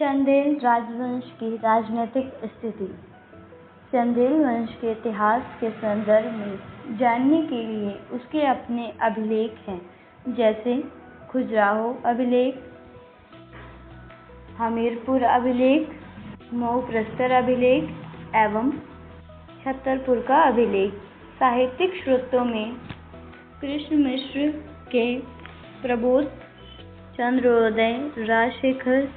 चंदेल राजवंश की राजनीतिक स्थिति। चंदेल वंश के इतिहास के संदर्भ में जानने के लिए उसके अपने अभिलेख हैं, जैसे खजुराहो अभिलेख, हमीरपुर अभिलेख, मऊ प्रस्तर अभिलेख एवं छतरपुर का अभिलेख। साहित्यिक स्रोतों में कृष्ण मिश्र के प्रबोध, चंद्रोदय राजशेखर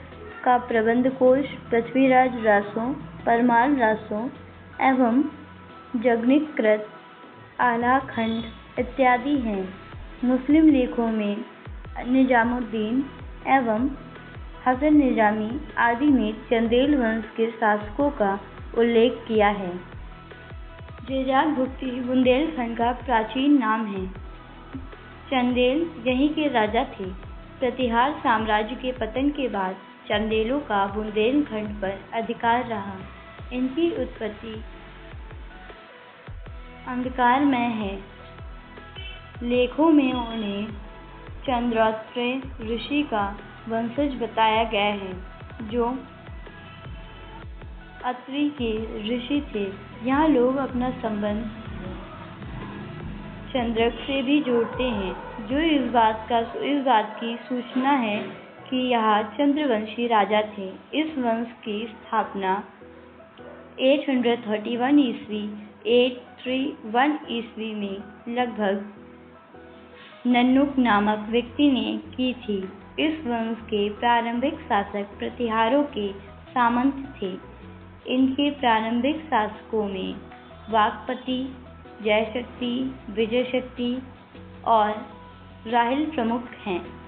का प्रबंध कोश, पृथ्वीराज रासो, परमार रासो एवं जगन्नीकृत आलाखंड इत्यादि हैं। मुस्लिम लेखों में निजामुद्दीन एवं हसन निजामी आदि ने चंदेल वंश के शासकों का उल्लेख किया है। जेजाक भुक्ति बुंदेलखंड का प्राचीन नाम है। चंदेल यहीं के राजा थे। प्रतिहार साम्राज्य के पतन के बाद चंदेलों का बुंदेलखंड पर अधिकार रहा। इनकी उत्पत्ति अंधकारमय है। लेखों में उन्हें चंद्रोत्तय ऋषि का वंशज बताया गया है, जो अत्रि के ऋषि थे। यहाँ लोग अपना संबंध चंद्रक से भी जोड़ते हैं, जो इस बात की सूचना है कि यहाँ चंद्रवंशी राजा थे। इस वंश की स्थापना 831 ईस्वी 831 ईस्वी में लगभग नन्नुक नामक व्यक्ति ने की थी। इस वंश के प्रारंभिक शासक प्रतिहारों के सामंत थे। इनके प्रारंभिक शासकों में वाकपति, जयशक्ति, विजयशक्ति और राहिल प्रमुख हैं।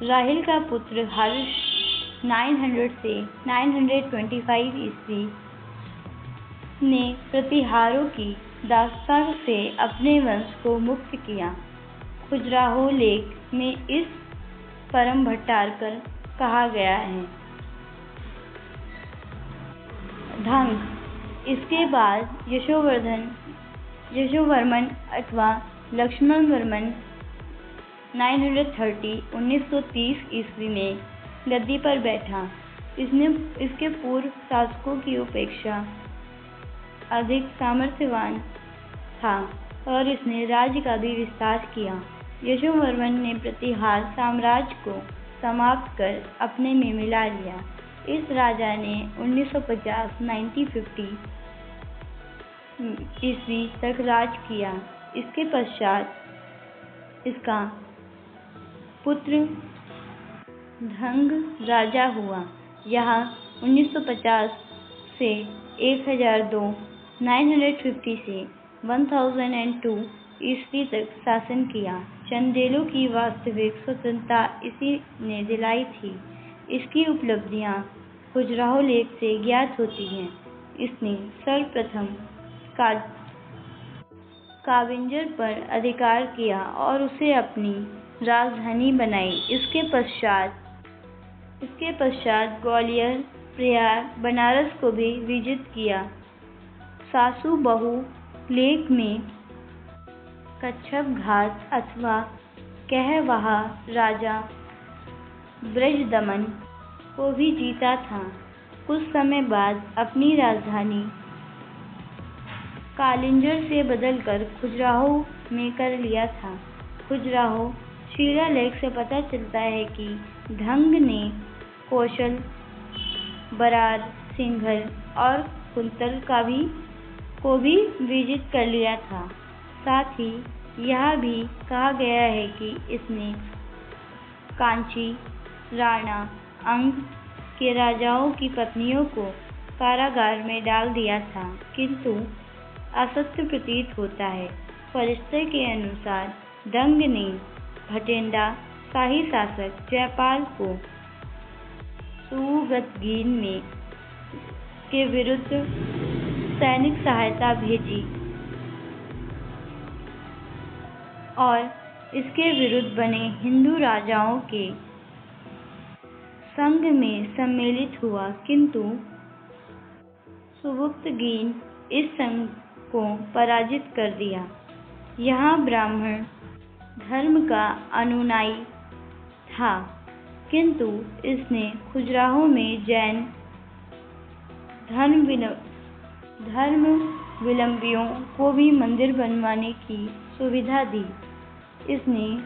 राहिल का पुत्र हर्ष 900 से 925 ईस्वी ने प्रतिहारों की दास्तान से अपने वंश को मुक्त किया। खजुराहो लेख में इस परम भट्टारकर कहा गया है। धंग। इसके बाद यशोवर्मन अथवा लक्ष्मणवर्मन 1930 ईस्वी में गद्दी पर बैठा। इसके पूर्व शासकों की अपेक्षा अधिक सामर्थ्यवान था और इसने राज्य का भी विस्तार किया। यशोवर्मन ने प्रतिहार साम्राज्य को समाप्त कर अपने में मिला लिया। इस राजा ने 1950 ईस्वी तक राज किया। इसके पश्चात इसका पुत्र धंग राजा हुआ। यह 1950 से 1002, 950 से 1002 ईस्वी तक शासन किया। चंदेलों की वास्तविक स्वतंत्रता इसी ने दिलाई थी। इसकी उपलब्धियां खजुराहो लेख से ज्ञात होती हैं। इसने सर्वप्रथम काविंजर पर अधिकार किया और उसे अपनी राजधानी बनाई। इसके पश्चात ग्वालियर, प्रयाग, बनारस को भी विजित किया। सासू बहु लेख में कच्छप घाट अथवा कहवाहा राजा ब्रजदमन को भी जीता था। कुछ समय बाद अपनी राजधानी कालिंजर से बदलकर खजुराहो में कर लिया था। खजुराहो शिलालेख से पता चलता है कि धंग ने कौशल, बरार, सिंघल और कुंतल को भी विजित कर लिया था। साथ ही यह भी कहा गया है कि इसने कांची, राणा, अंग के राजाओं की पत्नियों को कारागार में डाल दिया था, किंतु असत्य प्रतीत होता है। फरिश्ते के अनुसार धंग ने भटिंडा शाही शासक जयपाल को सुगतगीन के विरुद्ध सैनिक सहायता भेजी और इसके विरुद्ध बने हिंदू राजाओं के संघ में सम्मिलित हुआ, किंतु सुबुक्तगीन इस संघ को पराजित कर दिया। यहाँ ब्राह्मण धर्म का अनुयायी था, किंतु इसने खजुराहो में जैन धर्मावलंबियों को भी मंदिर बनवाने की सुविधा दी। इसने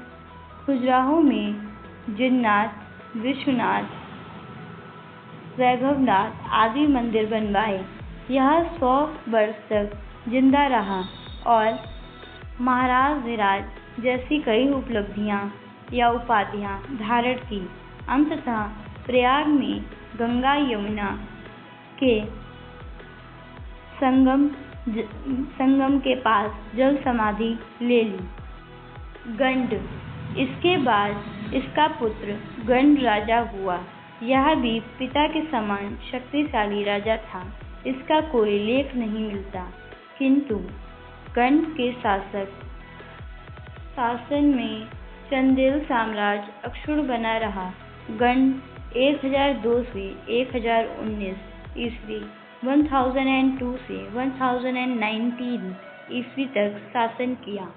खजुराहो में जिननाथ, विश्वनाथ, वैभवनाथ आदि मंदिर बनवाए। यह 100 वर्ष तक जिंदा रहा और महाराजाधिराज जैसी कई उपलब्धियां या उपाधियां धारण की। अंततः प्रयाग में गंगा यमुना के संगम के पास जल समाधि ले ली। गंड। इसके बाद इसका पुत्र गंड राजा हुआ। यह भी पिता के समान शक्तिशाली राजा था। इसका कोई लेख नहीं मिलता, किंतु गंड के शासन में चंदेल साम्राज्य अक्षुण्ण बना रहा। गंड 1002 से 1019 ईस्वी 1002 से 1019 ईस्वी तक शासन किया।